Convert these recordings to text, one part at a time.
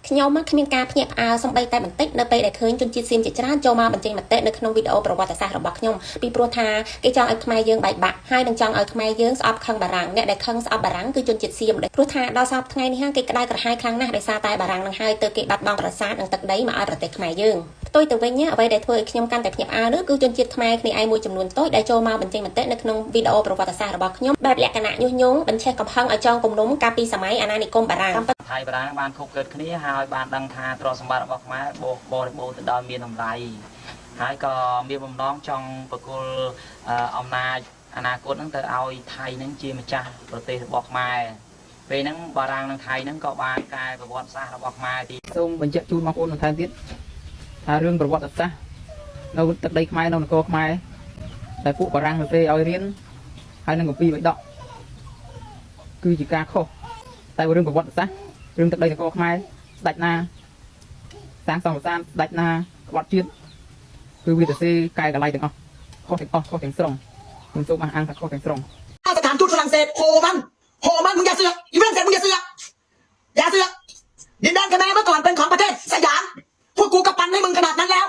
ខ្ញុំមកគ្មានការភ្ញាក់ផ្អើលសំបីតែបន្តិចនៅពេលដែលឃើញជនជាតិសៀមជាច្រើនចូលមកបញ្ចេញមតិនៅក្នុងវីដេអូប្រវត្តិសាស្ត្ររបស់ខ្ញុំពីព្រោះថាគេចង់ឲ្យខ្មែរយើងបែកបាក់ហើយនឹងចង់ឲ្យខ្មែរយើងស្អប់ខឹងបារាំងអ្នកដែលខឹងស្អប់បារាំងគឺជនជាតិសៀមព្រោះថាដល់សពថ្ងៃនេះគេក្តៅក្រហាយខ្លាំងណាស់ដោយសារតែបារាំងនឹងហើយទៅគេបាត់បង់ប្រាសាទនិងទឹកដីមកឲ្យប្រទេសខ្មែរយើងផ្ទុយទៅវិញអ្វីដែលធ្វើឲ្យខ្ញុំកាន់តែភ្ញាក់ផ្អើលនោះគឺជនជាតិខ្មែរគ្នាឯងមួយចំនួនតូចដែលចូលមកបញ្ចេញមតិនៅក្នុងវីដេអូប្រវត្តិសាស្ត្ររបស់ខ្ញុំបែបលក្ខណៈញុះញង់បញ្ឆេះកំហឹងឲ្យចងគំនុំកាលពីសម័យអាណានិគមបារាំងថៃបារាំងបានខុបកើតគ្នាហើយបានដឹងថាទ្រព្យសម្បត្តិរបស់ខ្មែរបរិបូរទៅដល់មានតម្លៃហើយក៏មានបំណងចង់ប្រគល់អំណាចអនាគតហ្នឹងទៅឲ្យថៃហ្នឹងជាម្ចាស់ប្រទេសរបស់ខ្មែរពេលហ្នឹងបារាំងនិងថៃហ្នឹងក៏បានកែប្រវត្តិសាស្ត្ររបស់ខ្មែរទីសូមបញ្ជាក់ជូនបងប្អូនបន្ថែមទៀតថារឿងប្រវត្តិសាស្ត្រនៅទឹកដីខ្មែរនៅនគរខ្មែរតែពួកបារាំងទៅទេឲ្យរៀនហើយនឹងគម្ពីរបិដកគឺជាការខុសតែរឿងប្រវត្តិសាស្ត្ររឿងទឹកដីនគរខ្មែរស្ដេចណាសាងសង់ប្រាសាទស្ដេចណាក្បត់ជាតិគឺវាទៅសេកែកន្លែងទាំងអស់ខុសទាំងអស់ខុសទាំងស្រុងខ្ញុំសូមអះអាងថាខុសទាំងស្រុងสถานทูตฝรั่งเศสโหมันมึงอย่าเสือกอีฝรั่งเศสมึงอย่าเสือกดินแดนคะแนนเมื่อก่อนเป็นของประเทศสยามพวกกูกระปันให้มึงขนาดนั้นแล้ว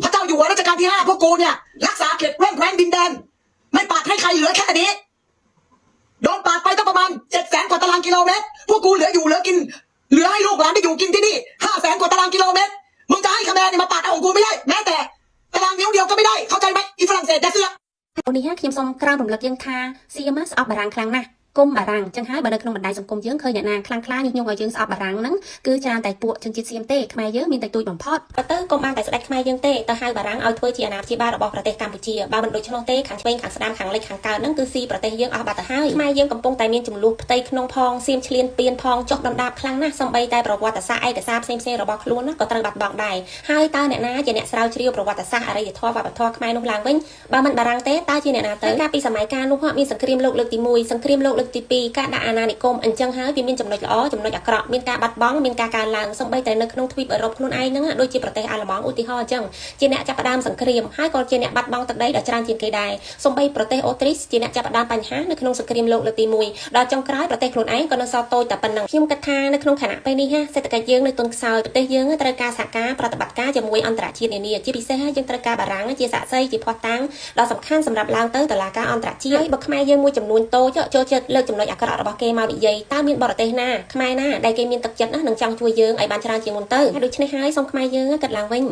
พระเจ้าอยู่หัวรัชกาลที่5พวกกูเนี่ยรักษาเขตแคว้นดินแดนไม่ปาดให้ใครเหลือแค่นี้โดนปาดไปตั้งประมาณ700,000 กว่าตารางกิโลเมตรพวกกูเหลืออยู่เหลือกินเหลือให้ลูกหลานได้อยู่กินที่นี่500,000 กว่าตารางกิโลเมตรมึงจะให้คะแนนเนี่ยมาปาดเอาของกูไม่ได้แม้แต่ตารางนิ้วเดียวก็ไม่ได้เข้าใจไหมอีฝรั่งเศสอย่าเสือกអូនេះខ្ញុំសូមក្រោមរំលឹកយើងថាសៀមស្អប់បារាំងខ្លាំងណាស់គុំបារាំងចឹងហើយបើនៅក្នុងបណ្ដាញសង្គមយើងឃើញអ្នកណាខ្លាំងខ្លាញុះញង់ឲ្យយើងស្អប់បារាំងហ្នឹងគឺច្រើនតែពួកជនជាតិសៀមទេខ្មែរយើងមានតែទូចបំផុតទៅកុំបានតែស្ដេចខ្មែរយើងទេទៅហៅបារាំងឲ្យធ្វើជាអាណាព្យាបាលរបស់ប្រទេសកម្ពុជាបើមិនដូច្នោះទេខាងឆ្វេងខាងស្ដាំខាងលិចខាងកើតហ្នឹងគឺស៊ីប្រទេសយើងអស់បាត់ទៅហើយខ្មែរយើងកំពុងតែមានចំនួនផ្ទៃក្នុងផងសៀមឈ្លានពានផងចុះដណ្ដាបខ្លាំងណាស់សំបីតែប្រវត្តិសាស្ត្រឯកសារផ្សេងៗរបស់ខ្លួនក៏ត្រូវបាត់បង់ដែរហើយតើអ្នកណាជាអ្នកស្រាវជ្រាវប្រវត្តិសាស្ត្រអរិយធម៌វប្បធម៌ខ្មែរនោះឡើងវិញបើមិនបារាំងទេតើជាអ្នកណាទៅកាលពីសម័យកាលនោះមានសង្គ្រាមលោកលើកទី1សង្គ្រាមលោកលើកទី2ការដាក់អាណានិគមអញ្ចឹងហើយវាមានចំណុចល្អចំណុចអាក្រក់មានការបាត់បង់មានការកើនឡើងសំបីតែនៅក្នុងទ្វីបអឺរ៉ុបខ្លួនឯងហ្នឹងដូចជាប្រទេសអាល្លឺម៉ង់ឧទាហរណ៍អញ្ចឹងជាអ្នកចាប់ផ្ដើមសង្គ្រាមហើយក៏ជាអ្នកបាត់បង់ទឹកដីដ៏ច្រើនជាងគេដែរសំបីប្រទេសអូទ្រីសជាអ្នកចាប់ផ្ដើមបញ្ហានៅក្នុងសង្គ្រាមលោកលើកទី1ដល់ចុងក្រោយប្រទេសខ្លួនឯងក៏នៅសល់តូចតែប៉ុណ្ណឹងខ្ញុំគិតថានៅក្នុងខណៈពេលនេះសេដ្ឋកិច្ចយើងនៅទន់ខ្សោយប្រទេសយើងត្រូវការសហការប្រតិបត្តិការជាមួយអន្តរជាតិនានាជាពិសេសយើងត្រូវការបារាំងជាសាក្សីជាភស្តុតាងដ៏សំខាន់សម្រាប់ឡើងទៅតុលាការអន្តរជាតិហើយបើខ្មែរយើងមួយចំនួនតូចចូលចិត្តលើកចំណុចអាក្រក់របស់គេមកនិយាយតើមានបរទេសណាខ្មែរណាដែលគេមានទឹកចិត្តនឹងចង់ជួយយើងឲ្យបានច្រើនជាងមុនទៅដូច្នេះហើយសូមខ្មែរយើងគិតឡើងវិញ